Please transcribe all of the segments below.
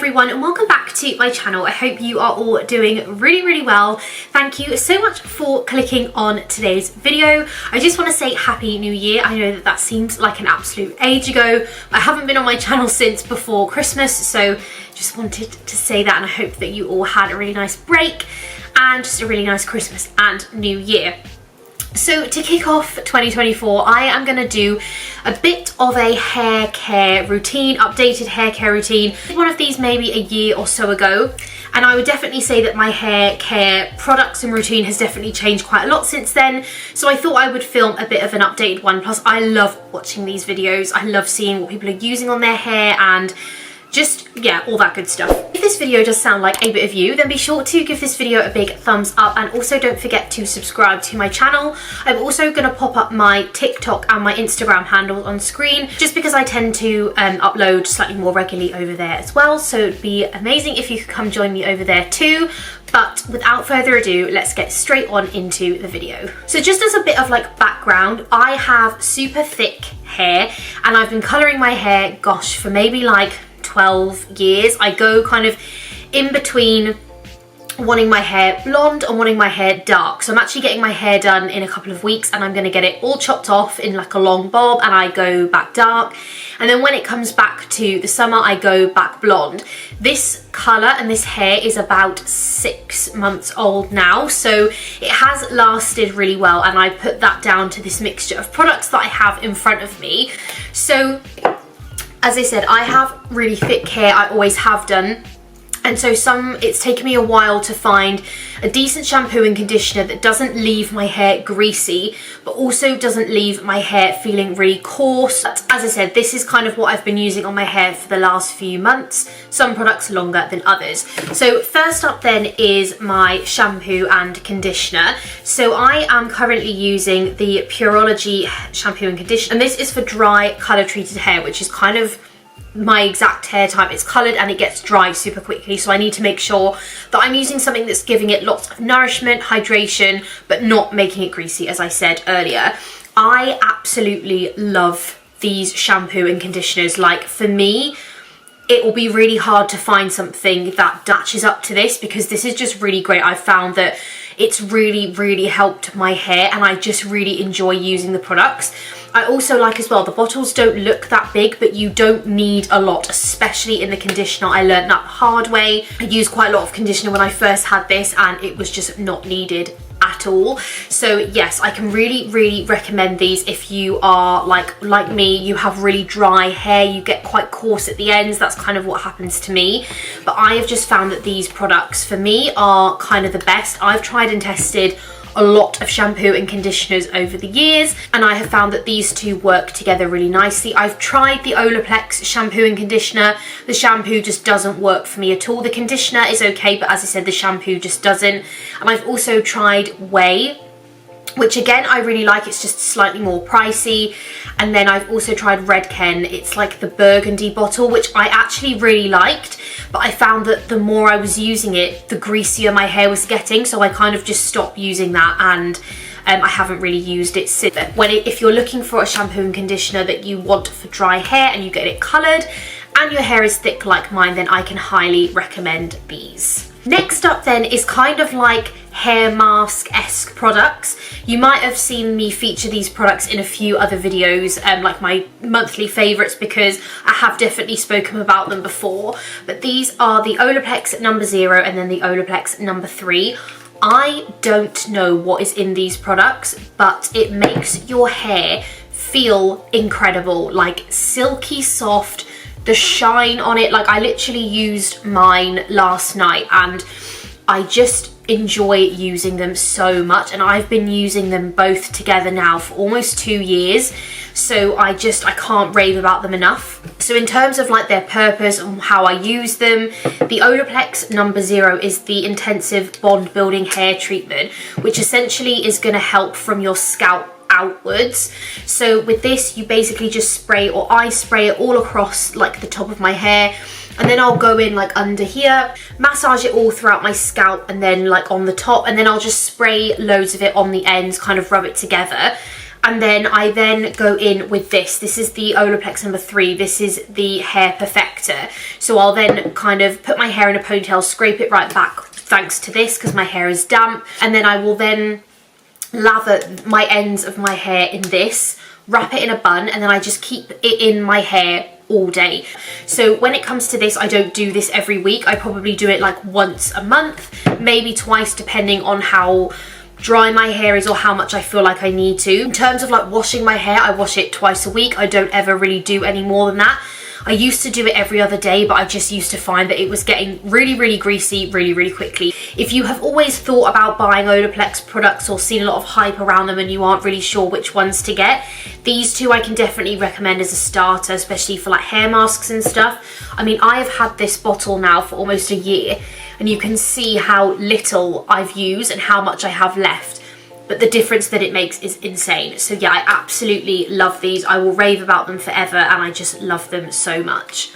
everyone and welcome back to my channel. I hope you are all doing really well. Thank you so much for clicking on today's video. I just want to say Happy New Year. I know that seems like an absolute age ago. I haven't been on my channel since before Christmas, so just wanted to say that, and I hope that you all had a really nice break and just a really nice Christmas and New Year. So to kick off 2024, I am going to do a bit of a hair care routine, updated hair care routine. One of these maybe a year or so ago, and I would definitely say that my hair care products and routine has definitely changed quite a lot since then. So I thought I would film a bit of an updated one. Plus I love watching these videos. I love seeing what people are using on their hair and just, yeah, all that good stuff. If this video does sound like a bit of you, then be sure to give this video a big thumbs up, and also don't forget to subscribe to my channel. I'm also going to pop up my TikTok and my Instagram handles on screen, just because I tend to upload slightly more regularly over there as well, so it'd be amazing if you could come join me over there too. But without further ado, let's get straight on into the video. So just as a bit of like background, I have super thick hair and I've been colouring my hair, gosh, for maybe like 12 years. I go kind of in between wanting my hair blonde and wanting my hair dark. So I'm actually getting my hair done in a couple of weeks and I'm going to get it all chopped off in like a long bob, and I go back dark, and then when it comes back to the summer I go back blonde. This colour and this hair is about 6 months old now, so it has lasted really well, and I put that down to this mixture of products that I have in front of me. So as I said, I have really thick hair, I always have done, and so it's taken me a while to find a decent shampoo and conditioner that doesn't leave my hair greasy, but also doesn't leave my hair feeling really coarse. But as I said, this is kind of what I've been using on my hair for the last few months, some products longer than others. So first up then is my shampoo and conditioner. So I am currently using the Pureology shampoo and conditioner, and this is for dry colour treated hair, which is kind of my exact hair type. It's coloured and it gets dry super quickly, so I need to make sure that I'm using something that's giving it lots of nourishment, hydration, but not making it greasy, as I said earlier. I absolutely love these shampoo and conditioners. Like, for me, it will be really hard to find something that matches up to this, because this is just really great. I've found that it's really helped my hair and I just really enjoy using the products. I also like as well, the bottles don't look that big, but you don't need a lot, especially in the conditioner. I learned that the hard way. I used quite a lot of conditioner when I first had this and it was just not needed at all. So yes, I can really recommend these if you are like me, you have really dry hair, you get quite coarse at the ends. That's kind of what happens to me. But I have just found that these products for me are kind of the best. I've tried and tested a lot of shampoo and conditioners over the years, and I have found that these two work together really nicely. I've tried the Olaplex shampoo and conditioner. The shampoo just doesn't work for me at all. The conditioner is okay, but as I said, the shampoo just doesn't. And I've also tried Way, which again I really like. It's just slightly more pricey. And then I've also tried Redken. It's like the burgundy bottle, which I actually really liked, but I found that the more I was using it, the greasier my hair was getting, so I kind of just stopped using that, and I haven't really used it since. If you're looking for a shampoo and conditioner that you want for dry hair and you get it coloured and your hair is thick like mine, then I can highly recommend these. Next up then is kind of like hair mask-esque products. You might have seen me feature these products in a few other videos, like my monthly favourites, because I have definitely spoken about them before. But these are the Olaplex No. 0 and then the Olaplex No. 3. I don't know what is in these products, but it makes your hair feel incredible, like silky soft. The shine on it, like I literally used mine last night and I just enjoy using them so much, and I've been using them both together now for almost 2 years, so I can't rave about them enough. So in terms of like their purpose and how I use them, the Olaplex No. 0 is the intensive bond building hair treatment, which essentially is going to help from your scalp outwards. So with this, you basically just spray, or I spray it all across like the top of my hair, and then I'll go in like under here, massage it all throughout my scalp, and then like on the top, and then I'll just spray loads of it on the ends, kind of rub it together. And then I then go in with this. This is the Olaplex number 3. This is the hair perfector. So I'll then kind of put my hair in a ponytail, scrape it right back thanks to this because my hair is damp. And then I will then lather my ends of my hair in this, wrap it in a bun, and then I just keep it in my hair all day. So when it comes to this, I don't do this every week. I probably do it like once a month, maybe twice, depending on how dry my hair is or how much I feel like I need to. In terms of like washing my hair, I wash it twice a week. I don't ever really do any more than that. I used to do it every other day, but I just used to find that it was getting really greasy really quickly. If you have always thought about buying Olaplex products or seen a lot of hype around them and you aren't really sure which ones to get, these two I can definitely recommend as a starter, especially for like hair masks and stuff. I mean, I have had this bottle now for almost a year, and you can see how little I've used and how much I have left. But the difference that it makes is insane. So yeah, I absolutely love these. I will rave about them forever, and I just love them so much.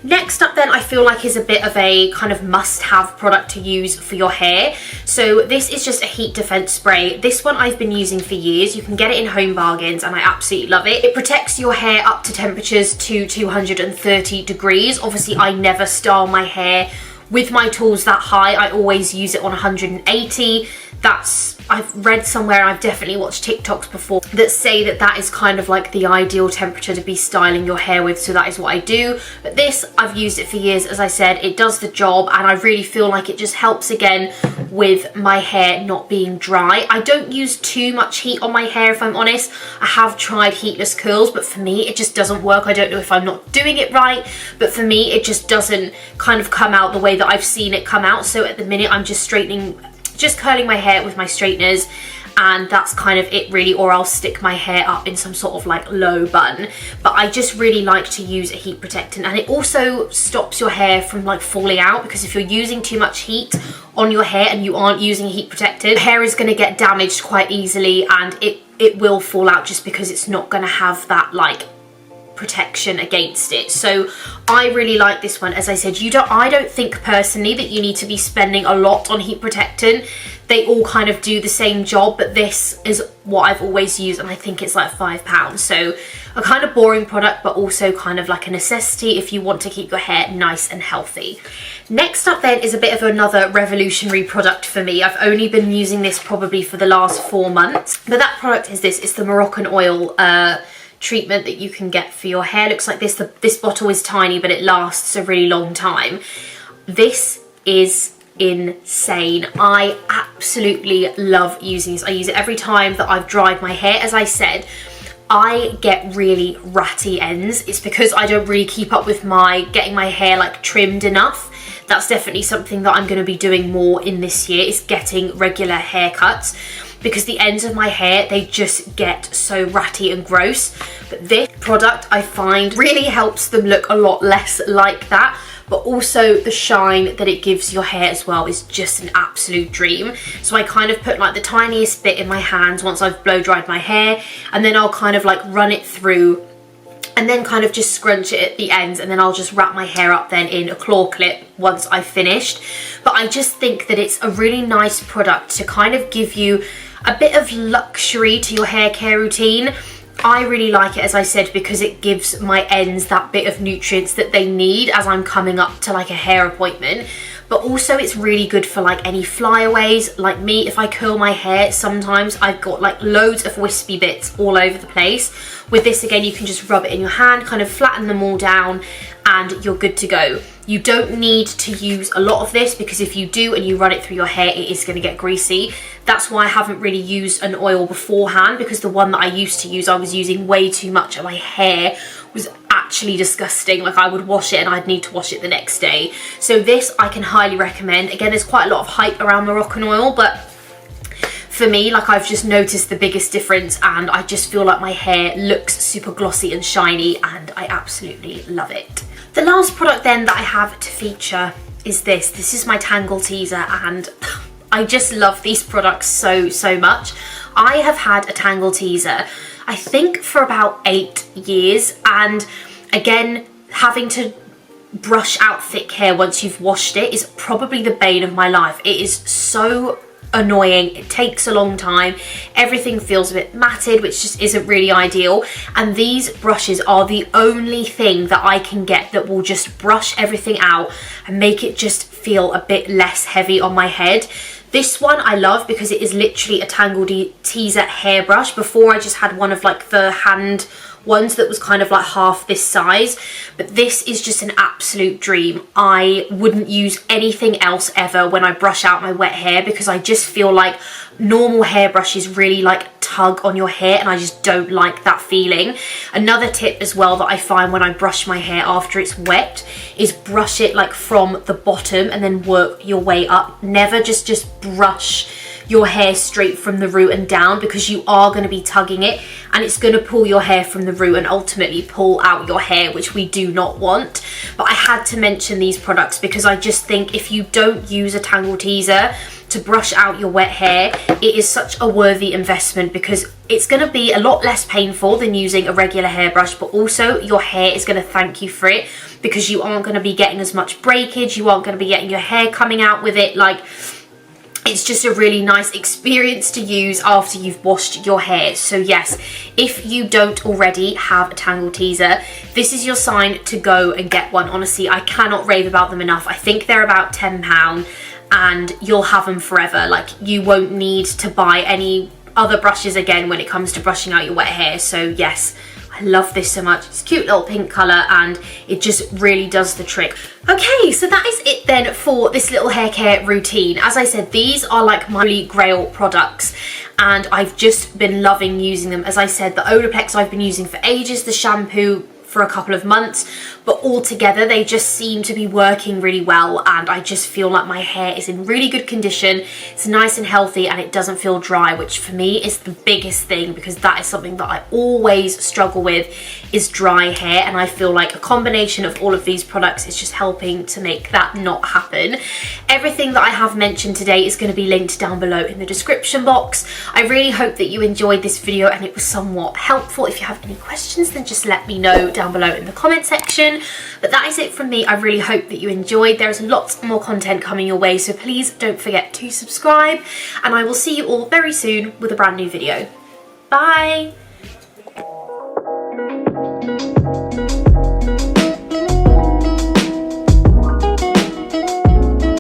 Next up then, I feel like is a bit of a kind of must-have product to use for your hair. So this is just a heat defense spray. This one I've been using for years. You can get it in Home Bargains and I absolutely love it. It protects your hair up to temperatures to 230 degrees. Obviously, I never style my hair with my tools that high. I always use it on 180. I've read somewhere, and I've definitely watched TikToks before that say that that is kind of like the ideal temperature to be styling your hair with, so that is what I do. But this, I've used it for years. As I said, it does the job, and I really feel like it just helps again with my hair not being dry. I don't use too much heat on my hair, if I'm honest. I have tried heatless curls, but for me it just doesn't work. I don't know if I'm not doing it right, but for me it just doesn't kind of come out the way that I've seen it come out. So at the minute I'm just curling my hair with my straighteners, and that's kind of it really, or I'll stick my hair up in some sort of like low bun. But I just really like to use a heat protectant, and it also stops your hair from like falling out, because if you're using too much heat on your hair and you aren't using a heat protectant, hair is going to get damaged quite easily, and it will fall out just because it's not going to have that like protection against it. So I really like this one. As I said, I don't think personally that you need to be spending a lot on heat protectant. They all kind of do the same job, but this is what I've always used, and I think it's like £5. So a kind of boring product, but also kind of like a necessity if you want to keep your hair nice and healthy. Next up then is a bit of another revolutionary product for me. I've only been using this probably for the last 4 months, but that product is this. It's the Moroccan oil treatment that you can get for your hair. Looks like this. This bottle is tiny, but it lasts a really long time. This is insane. I absolutely love using this. I use it every time that I've dried my hair. As I said, I get really ratty ends. It's because I don't really keep up with getting my hair like trimmed enough. That's definitely something that I'm going to be doing more in this year, is getting regular haircuts, because the ends of my hair, they just get so ratty and gross. But this product, I find, really helps them look a lot less like that. But also the shine that it gives your hair as well is just an absolute dream. So I kind of put like the tiniest bit in my hands once I've blow dried my hair, and then I'll kind of like run it through and then kind of just scrunch it at the ends, and then I'll just wrap my hair up then in a claw clip once I've finished. But I just think that it's a really nice product to kind of give you a bit of luxury to your hair care routine. I really like it, as I said, because it gives my ends that bit of nutrients that they need as I'm coming up to like a hair appointment. But also it's really good for like any flyaways. Like me, if I curl my hair, sometimes I've got like loads of wispy bits all over the place. With this, again, you can just rub it in your hand, kind of flatten them all down, and you're good to go. You don't need to use a lot of this, because if you do and you run it through your hair, it is going to get greasy. That's why I haven't really used an oil beforehand, because the one that I used to use, I was using way too much, and my hair was actually disgusting. Like, I would wash it and I'd need to wash it the next day. So this I can highly recommend. Again, there's quite a lot of hype around Moroccan oil, but for me, like, I've just noticed the biggest difference, and I just feel like my hair looks super glossy and shiny, and I absolutely love it. The last product then that I have to feature is this. This is my Tangle Teaser, and I just love these products so much. I have had a Tangle Teaser, I think, for about 8 years, and again, having to brush out thick hair once you've washed it is probably the bane of my life. It is so annoying. It takes a long time. Everything feels a bit matted, which just isn't really ideal. And these brushes are the only thing that I can get that will just brush everything out and make it just feel a bit less heavy on my head. This one I love because it is literally a Tangle Teezer hairbrush. Before I just had one of like the hand ones that was kind of like half this size, but this is just an absolute dream. I wouldn't use anything else ever when I brush out my wet hair because I just feel like normal hairbrushes really like tug on your hair and I just don't like that feeling. Another tip as well that I find when I brush my hair after it's wet is brush it like from the bottom and then work your way up. Never just brush your hair straight from the root and down, because you are going to be tugging it and it's going to pull your hair from the root and ultimately pull out your hair, which we do not want. But I had to mention these products because I just think if you don't use a Tangle Teezer to brush out your wet hair, it is such a worthy investment because it's going to be a lot less painful than using a regular hairbrush, but also your hair is going to thank you for it because you aren't going to be getting as much breakage, you aren't going to be getting your hair coming out with it. Like, it's just a really nice experience to use after you've washed your hair. So yes, if you don't already have a Tangle Teezer, this is your sign to go and get one. Honestly, I cannot rave about them enough. I think they're about £10 and you'll have them forever. Like, you won't need to buy any other brushes again when it comes to brushing out your wet hair. So yes, I love this so much. It's a cute little pink colour and it just really does the trick. Okay, so that is it then for this little hair care routine. As I said, these are like my Holy Grail products and I've just been loving using them. As I said, the Olaplex I've been using for ages, the shampoo for a couple of months, but all together they just seem to be working really well and I just feel like my hair is in really good condition. It's nice and healthy and it doesn't feel dry, which for me is the biggest thing because that is something that I always struggle with, is dry hair, and I feel like a combination of all of these products is just helping to make that not happen. Everything that I have mentioned today is going to be linked down below in the description box. I really hope that you enjoyed this video and it was somewhat helpful. If you have any questions, then just let me know down below in the comment section. But that is it from me. I really hope that you enjoyed. There's lots more content coming your way, so please don't forget to subscribe and I will see you all very soon with a brand new video. Bye!